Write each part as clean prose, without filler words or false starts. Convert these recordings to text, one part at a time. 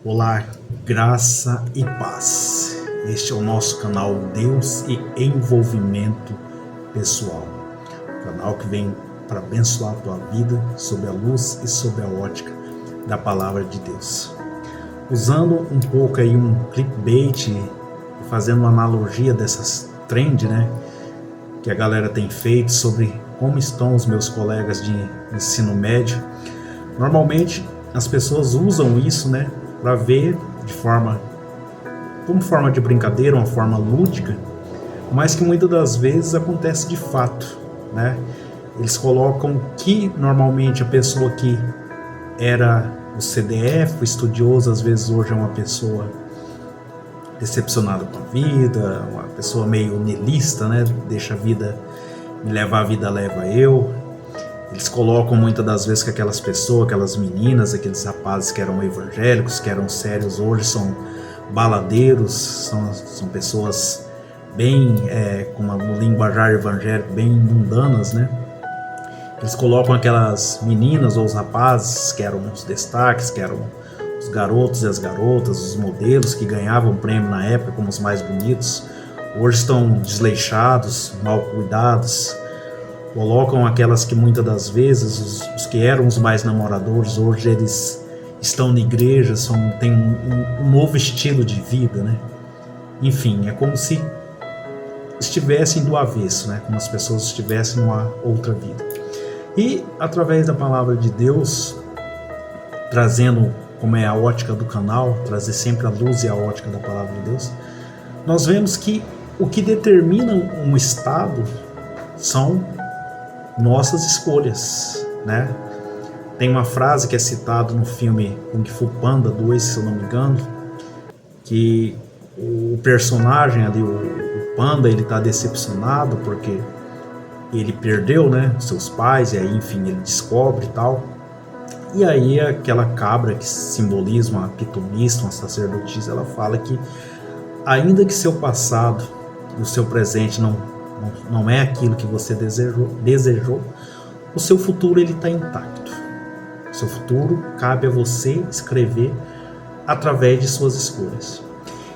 Olá, graça e paz. Este é o nosso canal Deus e Envolvimento Pessoal. Canal que vem para abençoar a tua vida sob a luz e sob a ótica da palavra de Deus. Usando um pouco aí um clickbait, fazendo uma analogia dessas trend, que a galera tem feito sobre como estão os meus colegas de ensino médio. Normalmente as pessoas usam isso, para ver como forma de brincadeira, uma forma lúdica, mas que muitas das vezes acontece de fato, Eles colocam que normalmente a pessoa que era o CDF, o estudioso, às vezes hoje é uma pessoa decepcionada com a vida, uma pessoa meio niilista, deixa a vida me levar, a vida leva eu. Eles colocam muitas das vezes que aquelas pessoas, aquelas meninas, aqueles rapazes que eram evangélicos, que eram sérios, hoje são baladeiros, são pessoas bem, com um linguajar evangélico, bem mundanas, Eles colocam aquelas meninas ou os rapazes que eram os destaques, que eram os garotos e as garotas, os modelos que ganhavam prêmio na época como os mais bonitos, hoje estão desleixados, mal cuidados. Colocam aquelas que muitas das vezes, os que eram os mais namoradores, hoje eles estão na igreja, têm um novo estilo de vida, Enfim, é como se estivessem do avesso, como as pessoas estivessem numa outra vida. E através da palavra de Deus, trazendo como é a ótica do canal, trazer sempre a luz e a ótica da palavra de Deus, nós vemos que o que determina um estado são nossas escolhas, Tem uma frase que é citada no filme Kung Fu Panda 2, se eu não me engano, que o personagem ali, o Panda, ele está decepcionado porque ele perdeu, seus pais, e aí, enfim, ele descobre e tal. E aí aquela cabra que simboliza uma pitonista, uma sacerdotisa, ela fala que ainda que seu passado e o seu presente não é aquilo que você desejou, o seu futuro ele está intacto. O seu futuro cabe a você escrever através de suas escolhas.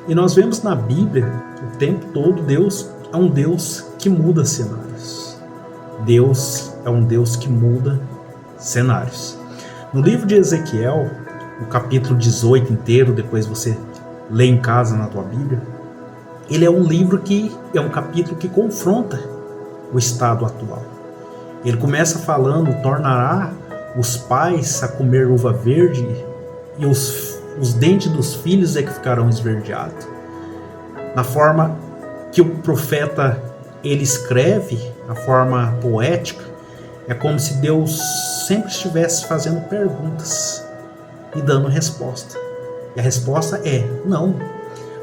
E nós vemos na Bíblia o tempo todo Deus é um Deus que muda cenários. Deus é um Deus que muda cenários. No livro de Ezequiel, no capítulo 18 inteiro, depois você lê em casa na tua Bíblia, ele é um livro que é um capítulo que confronta o estado atual. Ele começa falando, tornará os pais a comer uva verde e os dentes dos filhos é que ficarão esverdeados. Na forma que o profeta ele escreve, a forma poética, é como se Deus sempre estivesse fazendo perguntas e dando resposta. E a resposta é não.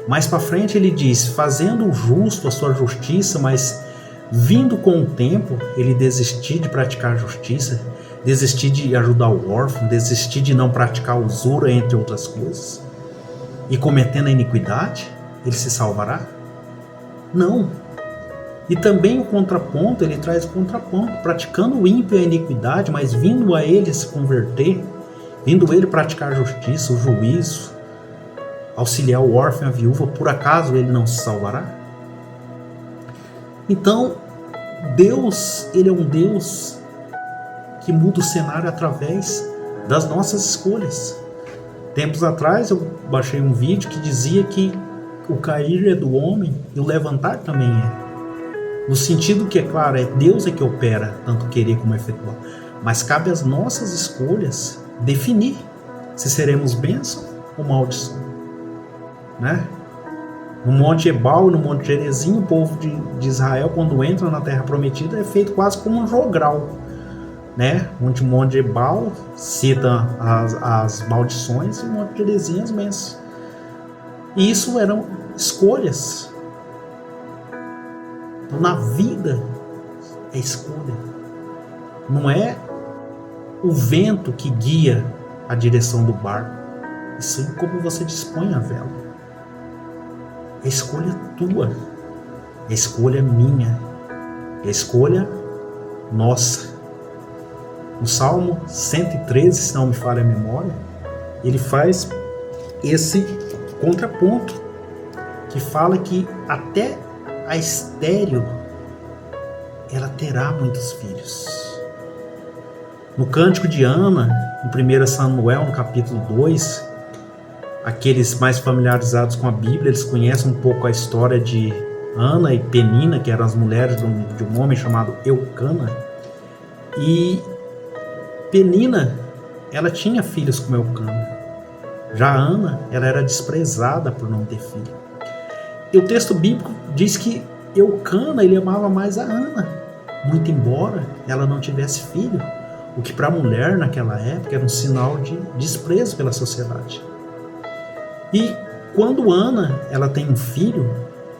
Mais para frente ele diz, fazendo o justo a sua justiça, mas vindo com o tempo, ele desistir de praticar justiça, desistir de ajudar o órfão, desistir de não praticar usura, entre outras coisas, e cometendo a iniquidade, ele se salvará? Não. E também o contraponto, ele traz o contraponto, praticando o ímpio e a iniquidade, mas vindo a ele se converter, vindo ele praticar a justiça, o juízo, auxiliar o órfão e a viúva, por acaso ele não se salvará? Então, Deus, ele é um Deus que muda o cenário através das nossas escolhas. Tempos atrás eu baixei um vídeo que dizia que o cair é do homem e o levantar também é. No sentido que, é claro, é Deus é que opera, tanto querer como efetuar. Mas cabe às nossas escolhas definir se seremos bênção ou maldição. No Monte Ebal e no Monte Gerizim, o povo de Israel, quando entra na Terra Prometida, é feito quase como um jogral. Onde o Monte Ebal cita as maldições e o Monte Gerizim as bênçãos. E isso eram escolhas. Então, na vida é escolha. Não é o vento que guia a direção do barco, e sim como você dispõe a vela. É escolha tua, é escolha minha, é escolha nossa. No Salmo 113, se não me falha a memória, ele faz esse contraponto que fala que até a estéril ela terá muitos filhos. No Cântico de Ana, em 1 Samuel, no capítulo 2, aqueles mais familiarizados com a Bíblia, eles conhecem um pouco a história de Ana e Penina, que eram as mulheres de um homem chamado Eucana. E Penina, ela tinha filhos com Eucana. Já Ana, ela era desprezada por não ter filho. E o texto bíblico diz que Eucana, ele amava mais a Ana, muito embora ela não tivesse filho, o que para a mulher naquela época era um sinal de desprezo pela sociedade. E quando Ana, ela tem um filho,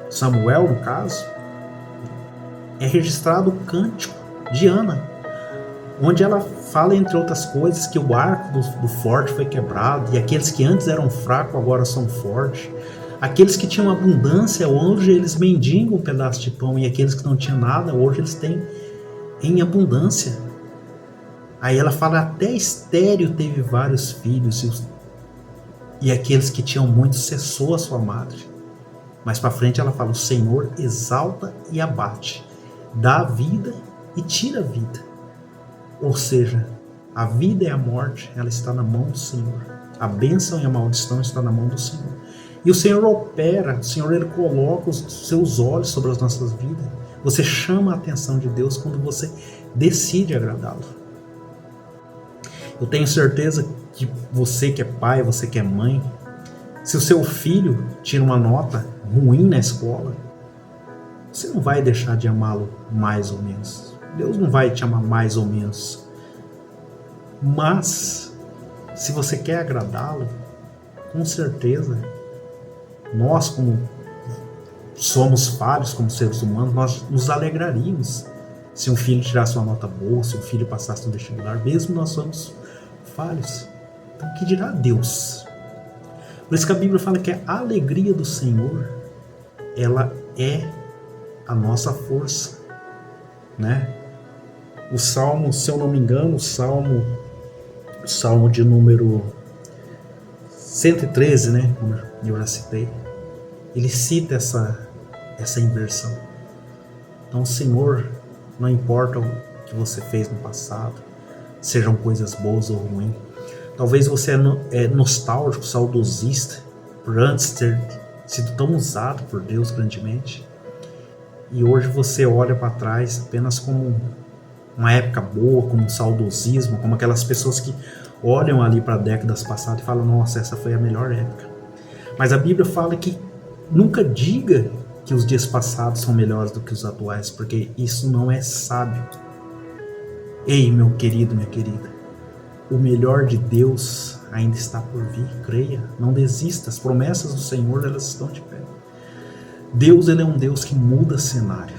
Samuel no caso, é registrado o cântico de Ana, onde ela fala, entre outras coisas, que o arco do forte foi quebrado, e aqueles que antes eram fracos agora são fortes. Aqueles que tinham abundância, hoje eles mendigam um pedaço de pão, e aqueles que não tinham nada, hoje eles têm em abundância. Aí ela fala, até estéril teve vários filhos, e aqueles que tinham muito cessou a sua madre. Mais para frente ela fala, o Senhor exalta e abate, dá vida e tira a vida. Ou seja, a vida e a morte, ela está na mão do Senhor. A bênção e a maldição está na mão do Senhor. E o Senhor opera, o Senhor ele coloca os seus olhos sobre as nossas vidas. Você chama a atenção de Deus quando você decide agradá-lo. Eu tenho certeza que você que é pai, você que é mãe, se o seu filho tira uma nota ruim na escola, você não vai deixar de amá-lo mais ou menos. Deus não vai te amar mais ou menos. Mas, se você quer agradá-lo, com certeza, nós como somos falhos como seres humanos, nós nos alegraríamos se um filho tirasse uma nota boa, se um filho passasse no vestibular, mesmo nós somos falhos. Então, o que dirá Deus? Por isso que a Bíblia fala que a alegria do Senhor, ela é a nossa força, né? O Salmo, se eu não me engano, o Salmo de número 113, né? Como eu já citei, ele cita essa inversão. Então, o Senhor, não importa o que você fez no passado, sejam coisas boas ou ruins. Talvez você é nostálgico, saudosista, por antes ter sido tão usado por Deus grandemente. E hoje você olha para trás apenas como uma época boa, como um saudosismo, como aquelas pessoas que olham ali para décadas passadas e falam, nossa, essa foi a melhor época. Mas a Bíblia fala que nunca diga que os dias passados são melhores do que os atuais, porque isso não é sábio. Ei, meu querido, minha querida, o melhor de Deus ainda está por vir, creia, não desista, as promessas do Senhor, elas estão de pé. Deus, ele é um Deus que muda cenário.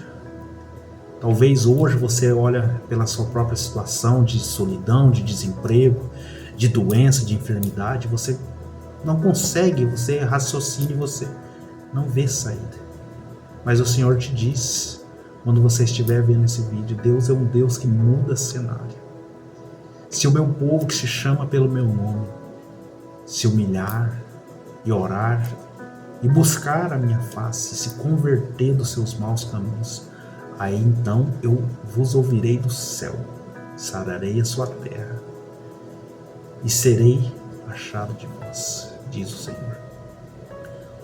Talvez hoje você olha pela sua própria situação de solidão, de desemprego, de doença, de enfermidade, você não consegue, você raciocina e você não vê saída. Mas o Senhor te diz, quando você estiver vendo esse vídeo, Deus é um Deus que muda cenário. Se o meu povo que se chama pelo meu nome se humilhar e orar e buscar a minha face, se converter dos seus maus caminhos, aí então eu vos ouvirei do céu, sararei a sua terra e serei achado de vós, diz o Senhor.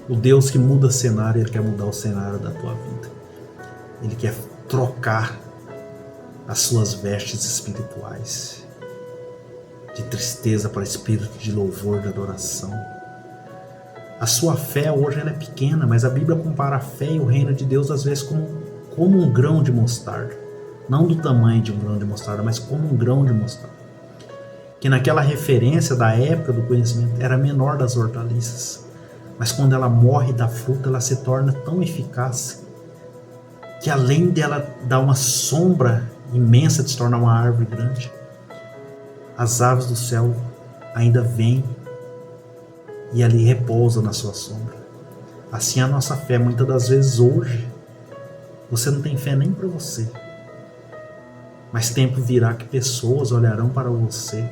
O Deus que muda cenário, Ele quer mudar o cenário da tua vida. Ele quer trocar as suas vestes espirituais de tristeza para espírito de louvor, de adoração. A sua fé hoje ela é pequena, mas a Bíblia compara a fé e o reino de Deus às vezes como um grão de mostarda. Não do tamanho de um grão de mostarda, mas como um grão de mostarda. Que naquela referência da época do conhecimento era a menor das hortaliças. Mas quando ela morre da fruta, ela se torna tão eficaz que além dela dar uma sombra imensa de se tornar uma árvore grande, as aves do céu ainda vêm e ali repousam na sua sombra. Assim a nossa fé, muitas das vezes hoje, você não tem fé nem para você. Mas tempo virá que pessoas olharão para você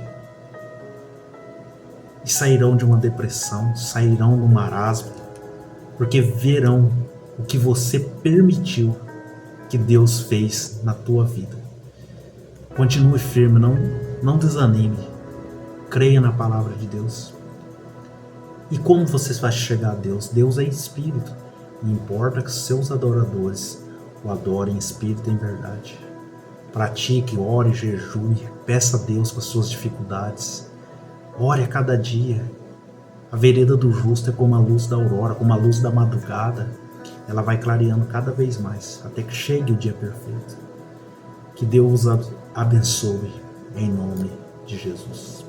e sairão de uma depressão, sairão do marasmo, porque verão o que você permitiu que Deus fez na tua vida. Continue firme, não desanime. Creia na palavra de Deus. E como você vai chegar a Deus? Deus é espírito. E importa que seus adoradores o adorem em espírito e em verdade. Pratique, ore, jejue, peça a Deus com as suas dificuldades. Ore a cada dia. A vereda do justo é como a luz da aurora, como a luz da madrugada. Ela vai clareando cada vez mais, até que chegue o dia perfeito. Que Deus abençoe, em nome de Jesus.